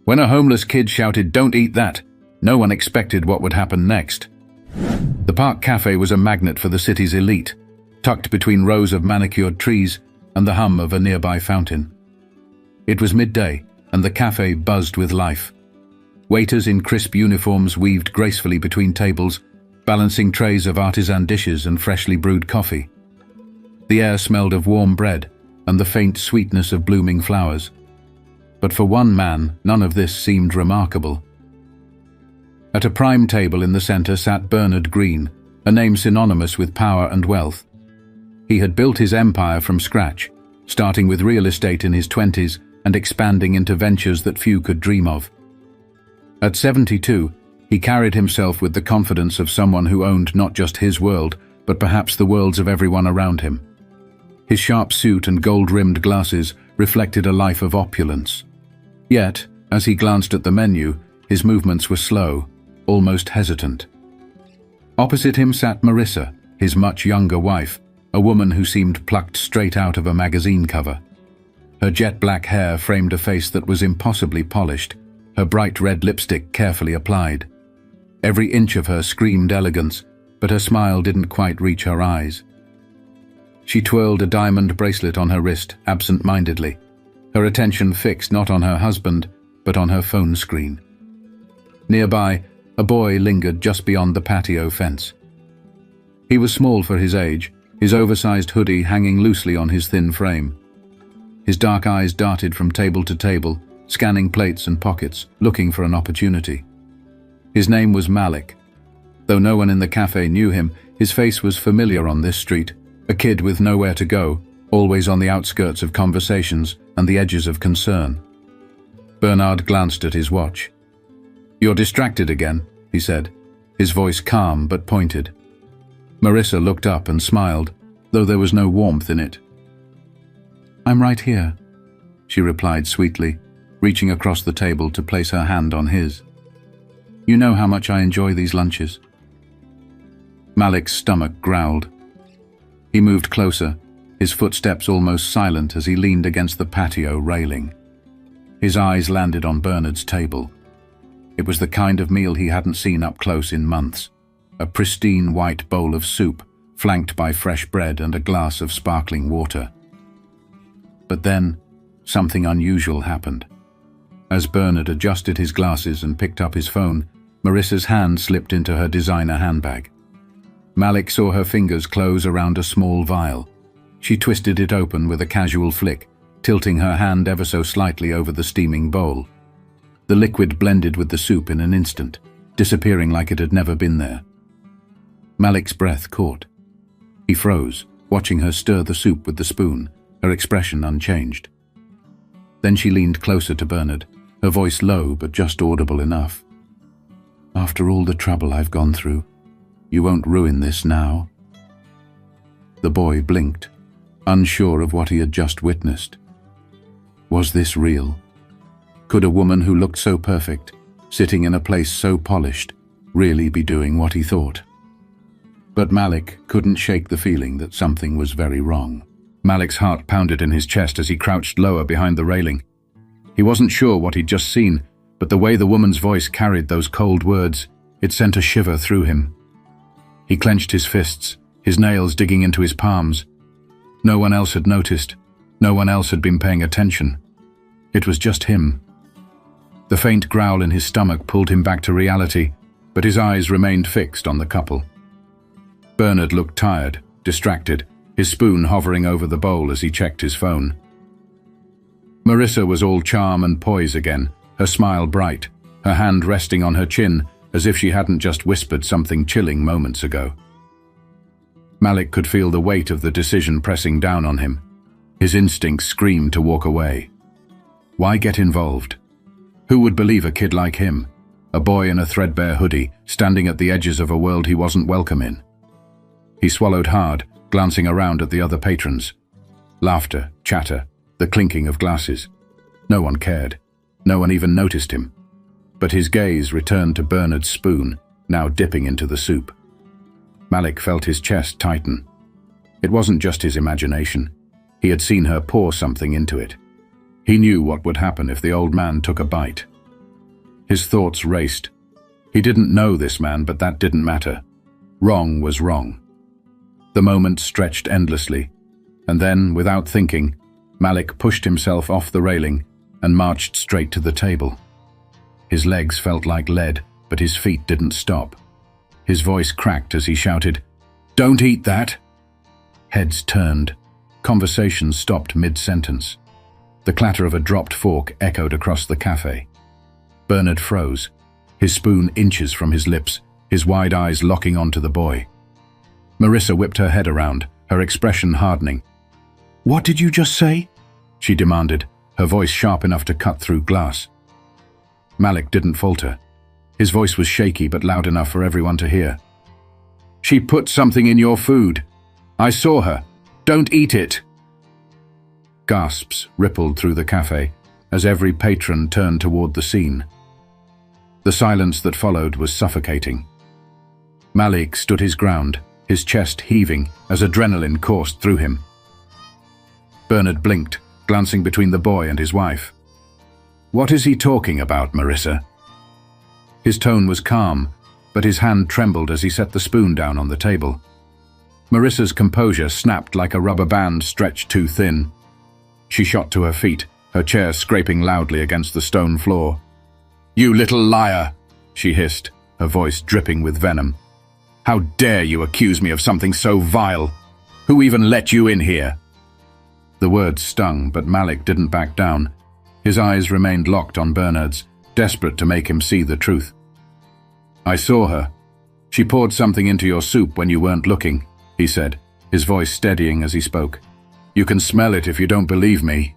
When a homeless kid shouted, "Don't eat that," no one expected what would happen next. The park cafe was a magnet for the city's elite, tucked between rows of manicured trees and the hum of a nearby fountain. It was midday, and the cafe buzzed with life. Waiters in crisp uniforms weaved gracefully between tables, balancing trays of artisan dishes and freshly brewed coffee. The air smelled of warm bread and the faint sweetness of blooming flowers. But for one man, none of this seemed remarkable. At a prime table in the center sat Bernard Green, a name synonymous with power and wealth. He had built his empire from scratch, starting with real estate in his 20s and expanding into ventures that few could dream of. At 72, he carried himself with the confidence of someone who owned not just his world, but perhaps the worlds of everyone around him. His sharp suit and gold-rimmed glasses reflected a life of opulence. Yet, as he glanced at the menu, his movements were slow, almost hesitant. Opposite him sat Marissa, his much younger wife, a woman who seemed plucked straight out of a magazine cover. Her jet-black hair framed a face that was impossibly polished, her bright red lipstick carefully applied. Every inch of her screamed elegance, but her smile didn't quite reach her eyes. She twirled a diamond bracelet on her wrist absent-mindedly, her attention fixed not on her husband, but on her phone screen. Nearby, a boy lingered just beyond the patio fence. He was small for his age, his oversized hoodie hanging loosely on his thin frame. His dark eyes darted from table to table, scanning plates and pockets, looking for an opportunity. His name was Malik. Though no one in the cafe knew him, his face was familiar on this street, a kid with nowhere to go, always on the outskirts of conversations and the edges of concern. Bernard glanced at his watch. "You're distracted again," he said, his voice calm but pointed. Marissa looked up and smiled, though there was no warmth in it. "I'm right here," she replied sweetly, reaching across the table to place her hand on his. "You know how much I enjoy these lunches." Malik's stomach growled. He moved closer, his footsteps almost silent as he leaned against the patio railing. His eyes landed on Bernard's table. It was the kind of meal he hadn't seen up close in months. A pristine white bowl of soup, flanked by fresh bread and a glass of sparkling water. But then, something unusual happened. As Bernard adjusted his glasses and picked up his phone, Marissa's hand slipped into her designer handbag. Malik saw her fingers close around a small vial. She twisted it open with a casual flick, tilting her hand ever so slightly over the steaming bowl. The liquid blended with the soup in an instant, disappearing like it had never been there. Malik's breath caught. He froze, watching her stir the soup with the spoon, her expression unchanged. Then she leaned closer to Bernard, her voice low but just audible enough. "After all the trouble I've gone through, you won't ruin this now." The boy blinked, unsure of what he had just witnessed. Was this real? Could a woman who looked so perfect, sitting in a place so polished, really be doing what he thought? But Malik couldn't shake the feeling that something was very wrong. Malik's heart pounded in his chest as he crouched lower behind the railing. He wasn't sure what he'd just seen, but the way the woman's voice carried those cold words, it sent a shiver through him. He clenched his fists, his nails digging into his palms. No one else had noticed. No one else had been paying attention. It was just him. The faint growl in his stomach pulled him back to reality, but his eyes remained fixed on the couple. Bernard looked tired, distracted, his spoon hovering over the bowl as he checked his phone. Marissa was all charm and poise again, her smile bright, her hand resting on her chin as if she hadn't just whispered something chilling moments ago. Malik could feel the weight of the decision pressing down on him. His instincts screamed to walk away. Why get involved? Who would believe a kid like him, a boy in a threadbare hoodie, standing at the edges of a world he wasn't welcome in? He swallowed hard, glancing around at the other patrons. Laughter, chatter, the clinking of glasses. No one cared. No one even noticed him. But his gaze returned to Bernard's spoon, now dipping into the soup. Malik felt his chest tighten. It wasn't just his imagination. He had seen her pour something into it. He knew what would happen if the old man took a bite. His thoughts raced. He didn't know this man, but that didn't matter. Wrong was wrong. The moment stretched endlessly, and then, without thinking, Malik pushed himself off the railing and marched straight to the table. His legs felt like lead, but his feet didn't stop. His voice cracked as he shouted, "Don't eat that!" Heads turned. Conversations stopped mid-sentence. The clatter of a dropped fork echoed across the cafe. Bernard froze, his spoon inches from his lips, his wide eyes locking onto the boy. Marissa whipped her head around, her expression hardening. "What did you just say?" she demanded, her voice sharp enough to cut through glass. Malik didn't falter. His voice was shaky but loud enough for everyone to hear. "She put something in your food. I saw her. Don't eat it." Gasps rippled through the cafe as every patron turned toward the scene. The silence that followed was suffocating. Malik stood his ground, his chest heaving as adrenaline coursed through him. Bernard blinked, glancing between the boy and his wife. "What is he talking about, Marissa?" His tone was calm, but his hand trembled as he set the spoon down on the table. Marissa's composure snapped like a rubber band stretched too thin. She shot to her feet, her chair scraping loudly against the stone floor. "You little liar!" she hissed, her voice dripping with venom. "How dare you accuse me of something so vile? Who even let you in here?" The words stung, but Malik didn't back down. His eyes remained locked on Bernard's, desperate to make him see the truth. "I saw her. She poured something into your soup when you weren't looking," he said, his voice steadying as he spoke. "You can smell it if you don't believe me."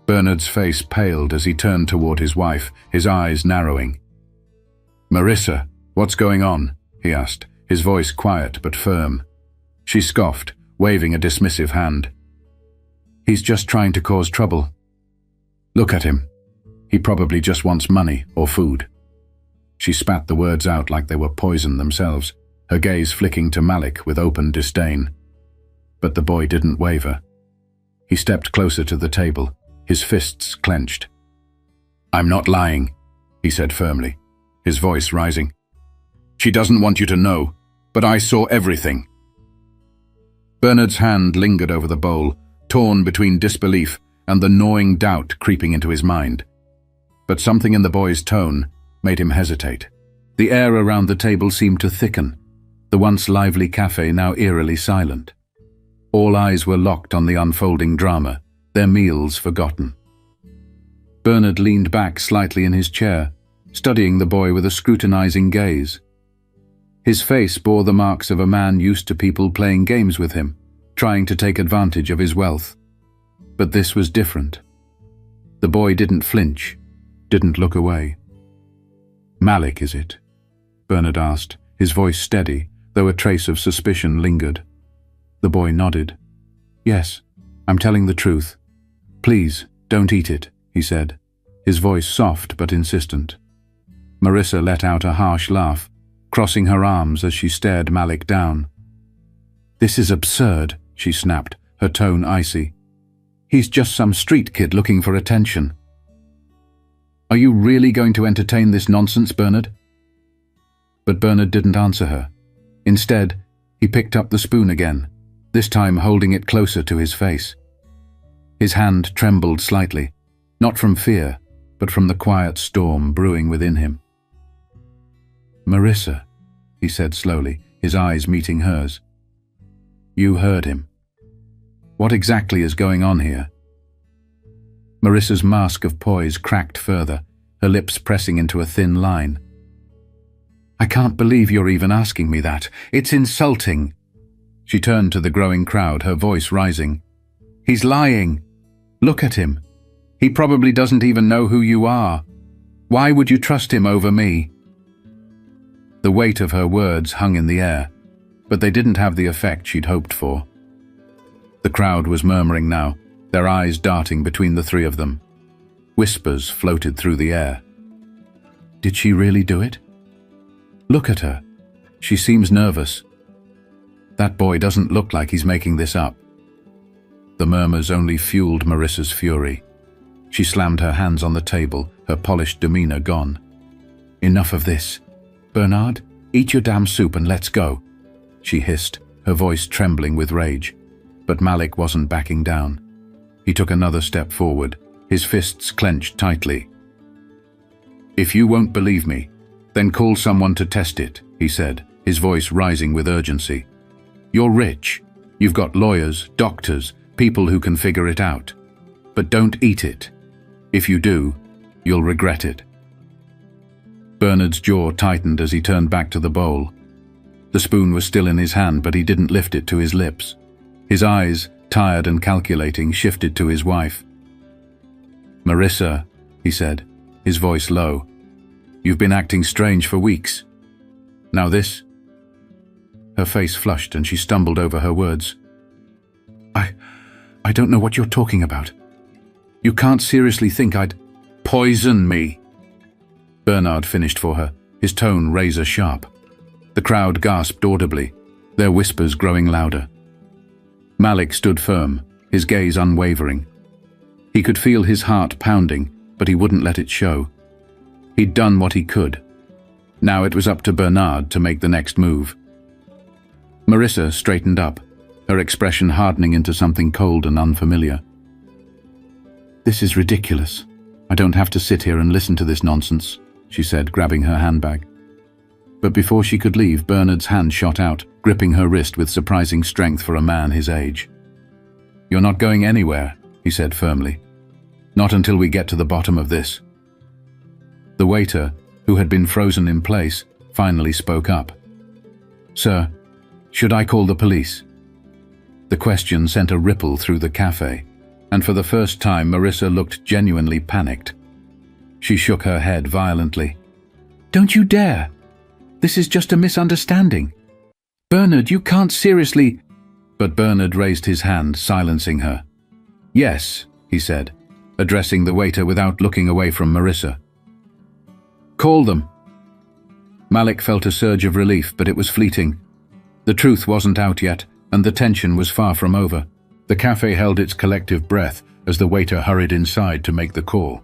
Bernard's face paled as he turned toward his wife, his eyes narrowing. "Marissa, what's going on?" he asked, his voice quiet but firm. She scoffed, waving a dismissive hand. "He's just trying to cause trouble. Look at him. He probably just wants money or food." She spat the words out like they were poison themselves, her gaze flicking to Malik with open disdain. But the boy didn't waver. He stepped closer to the table, his fists clenched. "I'm not lying," he said firmly, his voice rising. "She doesn't want you to know, but I saw everything." Bernard's hand lingered over the bowl, torn between disbelief and the gnawing doubt creeping into his mind. But something in the boy's tone made him hesitate. The air around the table seemed to thicken, the once lively cafe now eerily silent. All eyes were locked on the unfolding drama, their meals forgotten. Bernard leaned back slightly in his chair, studying the boy with a scrutinizing gaze. His face bore the marks of a man used to people playing games with him, trying to take advantage of his wealth. But this was different. The boy didn't flinch, didn't look away. "Malik, is it?" Bernard asked, his voice steady, though a trace of suspicion lingered. The boy nodded. "Yes, I'm telling the truth. Please, don't eat it," he said, his voice soft but insistent. Marissa let out a harsh laugh, crossing her arms as she stared Malik down. "This is absurd," she snapped, her tone icy. "He's just some street kid looking for attention." "Are you really going to entertain this nonsense, Bernard?" But Bernard didn't answer her. Instead, he picked up the spoon again, this time holding it closer to his face. His hand trembled slightly, not from fear, but from the quiet storm brewing within him. "Marissa," he said slowly, his eyes meeting hers. "You heard him. What exactly is going on here?" Marissa's mask of poise cracked further, her lips pressing into a thin line. "I can't believe you're even asking me that. It's insulting." She turned to the growing crowd, her voice rising. "He's lying. Look at him. He probably doesn't even know who you are. Why would you trust him over me?" The weight of her words hung in the air, but they didn't have the effect she'd hoped for. The crowd was murmuring now, their eyes darting between the three of them. Whispers floated through the air. Did she really do it? Look at her. She seems nervous. That boy doesn't look like he's making this up. The murmurs only fueled Marissa's fury. She slammed her hands on the table, her polished demeanor gone. "Enough of this. Bernard, eat your damn soup and let's go," she hissed, her voice trembling with rage. But Malik wasn't backing down. He took another step forward, his fists clenched tightly. "If you won't believe me, then call someone to test it," he said, his voice rising with urgency. "You're rich. You've got lawyers, doctors, people who can figure it out. But don't eat it. If you do, you'll regret it." Bernard's jaw tightened as he turned back to the bowl. The spoon was still in his hand, but he didn't lift it to his lips. His eyes, tired and calculating, shifted to his wife. "Marissa," he said, his voice low, "you've been acting strange for weeks. Now this?" Her face flushed and she stumbled over her words. I don't know what you're talking about. You can't seriously think I'd poison me." Bernard finished for her, his tone razor sharp. The crowd gasped audibly, their whispers growing louder. Malik stood firm, his gaze unwavering. He could feel his heart pounding, but he wouldn't let it show. He'd done what he could. Now it was up to Bernard to make the next move. Marissa straightened up, her expression hardening into something cold and unfamiliar. "This is ridiculous. I don't have to sit here and listen to this nonsense," she said, grabbing her handbag. But before she could leave, Bernard's hand shot out, gripping her wrist with surprising strength for a man his age. "You're not going anywhere," he said firmly. "Not until we get to the bottom of this." The waiter, who had been frozen in place, finally spoke up. "Sir, should I call the police?" The question sent a ripple through the cafe, and for the first time Marissa looked genuinely panicked. She shook her head violently. "Don't you dare! This is just a misunderstanding. Bernard, you can't seriously—" But Bernard raised his hand, silencing her. "Yes," he said, addressing the waiter without looking away from Marissa. "Call them." Malik felt a surge of relief, but it was fleeting. The truth wasn't out yet, and the tension was far from over. The cafe held its collective breath as the waiter hurried inside to make the call.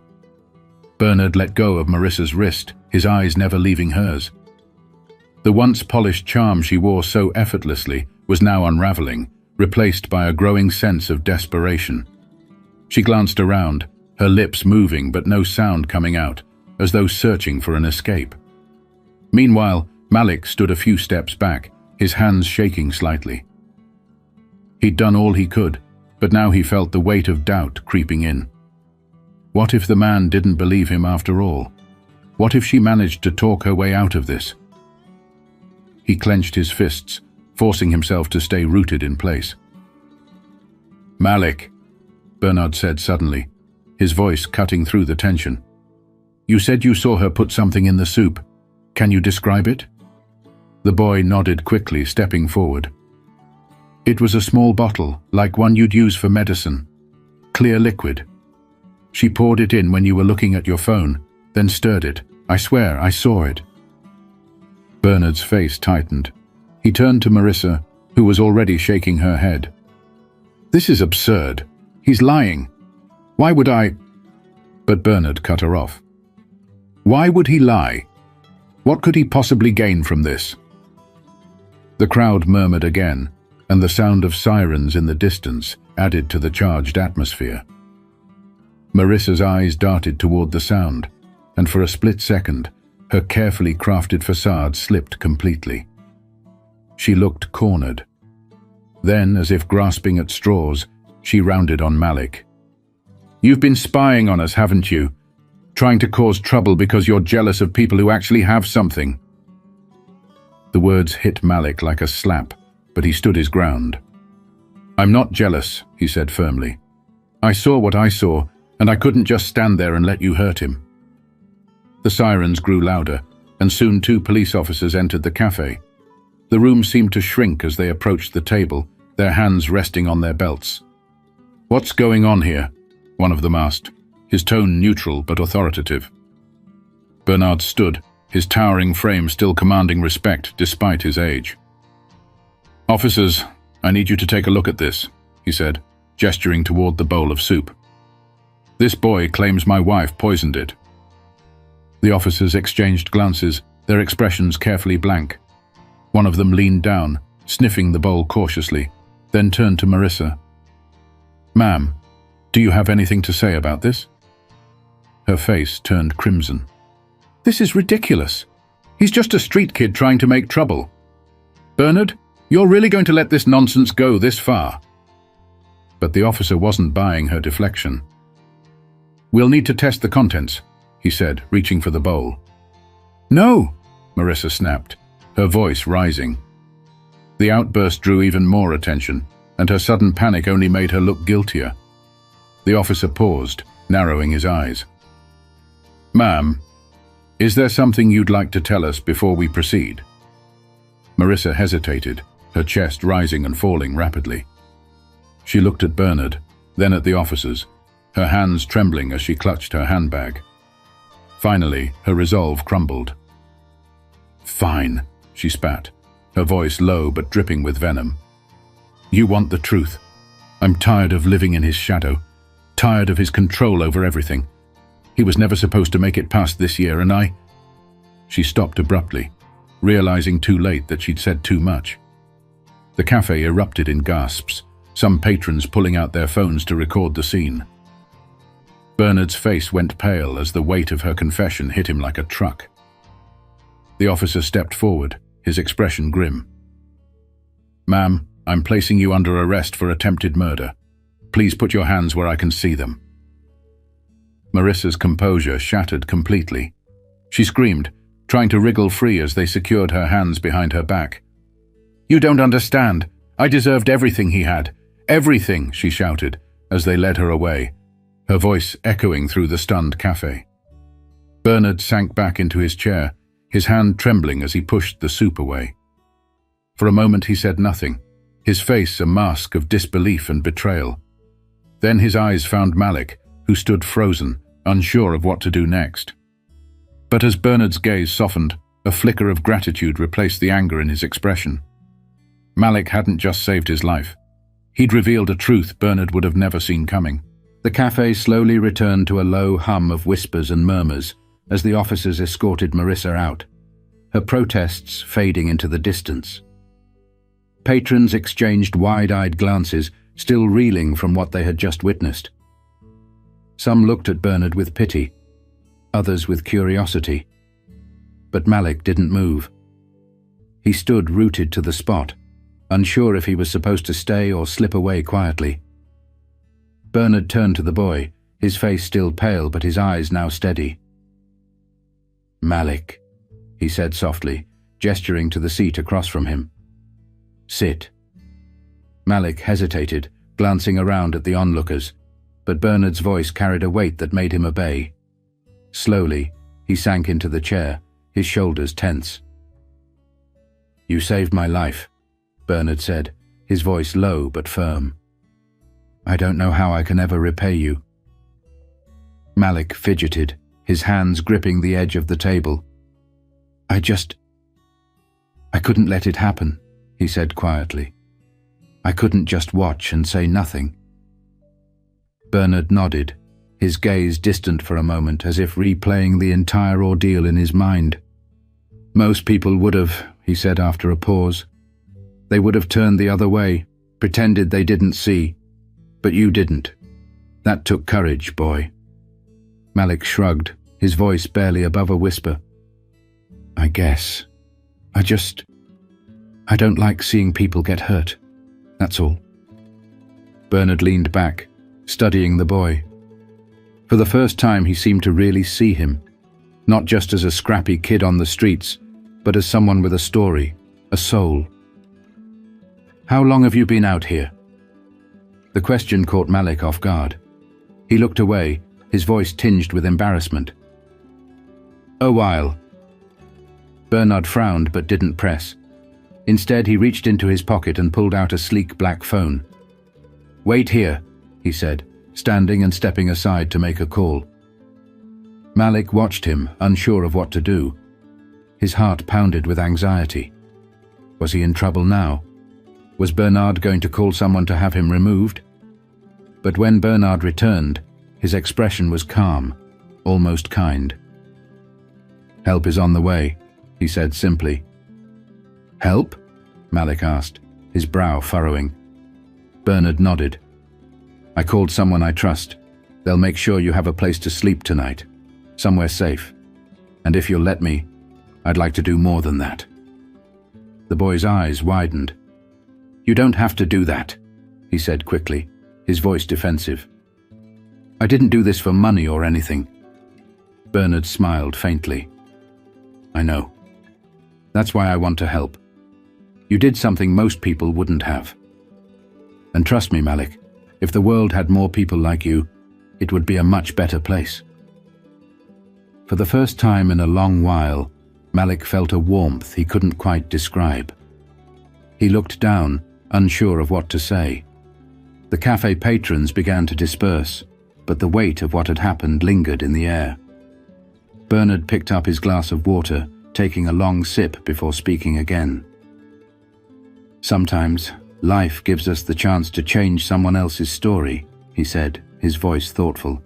Bernard let go of Marissa's wrist, his eyes never leaving hers. The once polished charm she wore so effortlessly was now unraveling, replaced by a growing sense of desperation. She glanced around, her lips moving but no sound coming out, as though searching for an escape. Meanwhile, Malik stood a few steps back, his hands shaking slightly. He'd done all he could, but now he felt the weight of doubt creeping in. What if the man didn't believe him after all? What if she managed to talk her way out of this? He clenched his fists, forcing himself to stay rooted in place. "Malik," Bernard said suddenly, his voice cutting through the tension. "You said you saw her put something in the soup. Can you describe it?" The boy nodded quickly, stepping forward. "It was a small bottle, like one you'd use for medicine. Clear liquid. She poured it in when you were looking at your phone, then stirred it. I swear, I saw it." Bernard's face tightened. He turned to Marissa, who was already shaking her head. "This is absurd. He's lying. Why would I—" But Bernard cut her off. "Why would he lie? What could he possibly gain from this?" The crowd murmured again, and the sound of sirens in the distance added to the charged atmosphere. Marissa's eyes darted toward the sound, and for a split second, her carefully crafted facade slipped completely. She looked cornered. Then, as if grasping at straws, she rounded on Malik. "You've been spying on us, haven't you? Trying to cause trouble because you're jealous of people who actually have something." The words hit Malik like a slap, but he stood his ground. "I'm not jealous," he said firmly. "I saw what I saw, and I couldn't just stand there and let you hurt him." The sirens grew louder, and soon 2 police officers entered the cafe. The room seemed to shrink as they approached the table, their hands resting on their belts. "What's going on here?" one of them asked, his tone neutral but authoritative. Bernard stood, his towering frame still commanding respect despite his age. "Officers, I need you to take a look at this," he said, gesturing toward the bowl of soup. This boy claims my wife poisoned it." The officers exchanged glances, their expressions carefully blank. One of them leaned down, sniffing the bowl cautiously, then turned to Marissa. "Ma'am, do you have anything to say about this?" Her face turned crimson. "This is ridiculous. He's just a street kid trying to make trouble. Bernard, you're really going to let this nonsense go this far?" But the officer wasn't buying her deflection. "We'll need to test the contents," he said, reaching for the bowl. "No!" Marissa snapped, her voice rising. The outburst drew even more attention, and her sudden panic only made her look guiltier. The officer paused, narrowing his eyes. "Ma'am, is there something you'd like to tell us before we proceed?" Marissa hesitated, her chest rising and falling rapidly. She looked at Bernard, then at the officers, her hands trembling as she clutched her handbag. Finally, her resolve crumbled. "Fine," she spat, her voice low but dripping with venom. "You want the truth. I'm tired of living in his shadow, tired of his control over everything. He was never supposed to make it past this year, and I—" She stopped abruptly, realizing too late that she'd said too much. The cafe erupted in gasps, some patrons pulling out their phones to record the scene. Bernard's face went pale as the weight of her confession hit him like a truck. The officer stepped forward, his expression grim. "Ma'am, I'm placing you under arrest for attempted murder. Please put your hands where I can see them." Marissa's composure shattered completely. She screamed, trying to wriggle free as they secured her hands behind her back. "You don't understand. I deserved everything he had. Everything," she shouted, as they led her away, her voice echoing through the stunned cafe. Bernard sank back into his chair, his hand trembling as he pushed the soup away. For a moment he said nothing, his face a mask of disbelief and betrayal. Then his eyes found Malik, who stood frozen, unsure of what to do next. But as Bernard's gaze softened, a flicker of gratitude replaced the anger in his expression. Malik hadn't just saved his life. He'd revealed a truth Bernard would have never seen coming. The cafe slowly returned to a low hum of whispers and murmurs as the officers escorted Marissa out, her protests fading into the distance. Patrons exchanged wide-eyed glances, still reeling from what they had just witnessed. Some looked at Bernard with pity, others with curiosity. But Malik didn't move. He stood rooted to the spot, unsure if he was supposed to stay or slip away quietly. Bernard turned to the boy, his face still pale but his eyes now steady. "Malik," he said softly, gesturing to the seat across from him. "Sit." Malik hesitated, glancing around at the onlookers, but Bernard's voice carried a weight that made him obey. Slowly, he sank into the chair, his shoulders tense. "You saved my life," Bernard said, his voice low but firm. "I don't know how I can ever repay you." Malik fidgeted, his hands gripping the edge of the table. I couldn't let it happen," he said quietly. "I couldn't just watch and say nothing." Bernard nodded, his gaze distant for a moment as if replaying the entire ordeal in his mind. "Most people would have," he said after a pause. "They would have turned the other way, pretended they didn't see. But you didn't. That took courage, boy." Malik shrugged, his voice barely above a whisper. "I guess. I don't like seeing people get hurt. That's all." Bernard leaned back, studying the boy. For the first time he seemed to really see him, not just as a scrappy kid on the streets, but as someone with a story, a soul. "How long have you been out here?" The question caught Malik off guard. He looked away, his voice tinged with embarrassment. "A while." Bernard frowned but didn't press. Instead, he reached into his pocket and pulled out a sleek black phone. "Wait here," he said, standing and stepping aside to make a call. Malik watched him, unsure of what to do. His heart pounded with anxiety. Was he in trouble now? Was Bernard going to call someone to have him removed? But when Bernard returned, His expression was calm, almost kind. "Help is on the way," he said simply. "Help?" Malik asked, his brow furrowing. Bernard nodded. "I called someone I trust. They'll make sure you have a place to sleep tonight, somewhere safe. And if you'll let me, I'd like to do more than that." The boy's eyes widened. "You don't have to do that," he said quickly, his voice defensive. "I didn't do this for money or anything." Bernard smiled faintly. "I know. That's why I want to help. You did something most people wouldn't have. And trust me, Malik, if the world had more people like you, it would be a much better place." For the first time in a long while, Malik felt a warmth he couldn't quite describe. He looked down, unsure of what to say. The cafe patrons began to disperse, but the weight of what had happened lingered in the air. Bernard picked up his glass of water, taking a long sip before speaking again. "Sometimes, life gives us the chance to change someone else's story," he said, his voice thoughtful.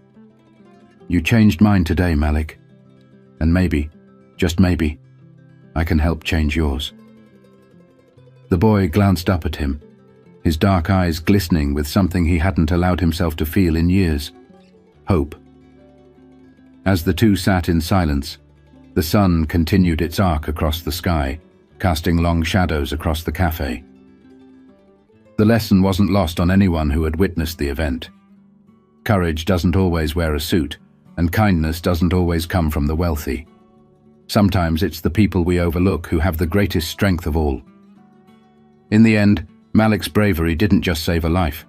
"You changed mine today, Malik. And maybe, just maybe, I can help change yours." The boy glanced up at him, his dark eyes glistening with something he hadn't allowed himself to feel in years: hope. As the two sat in silence, the sun continued its arc across the sky, casting long shadows across the cafe. The lesson wasn't lost on anyone who had witnessed the event. Courage doesn't always wear a suit, and kindness doesn't always come from the wealthy. Sometimes it's the people we overlook who have the greatest strength of all. In the end, Malik's bravery didn't just save a life.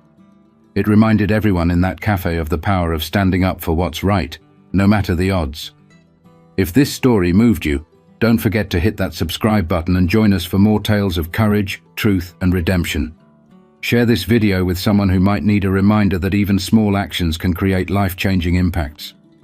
It reminded everyone in that cafe of the power of standing up for what's right, no matter the odds. If this story moved you, don't forget to hit that subscribe button and join us for more tales of courage, truth, and redemption. Share this video with someone who might need a reminder that even small actions can create life-changing impacts.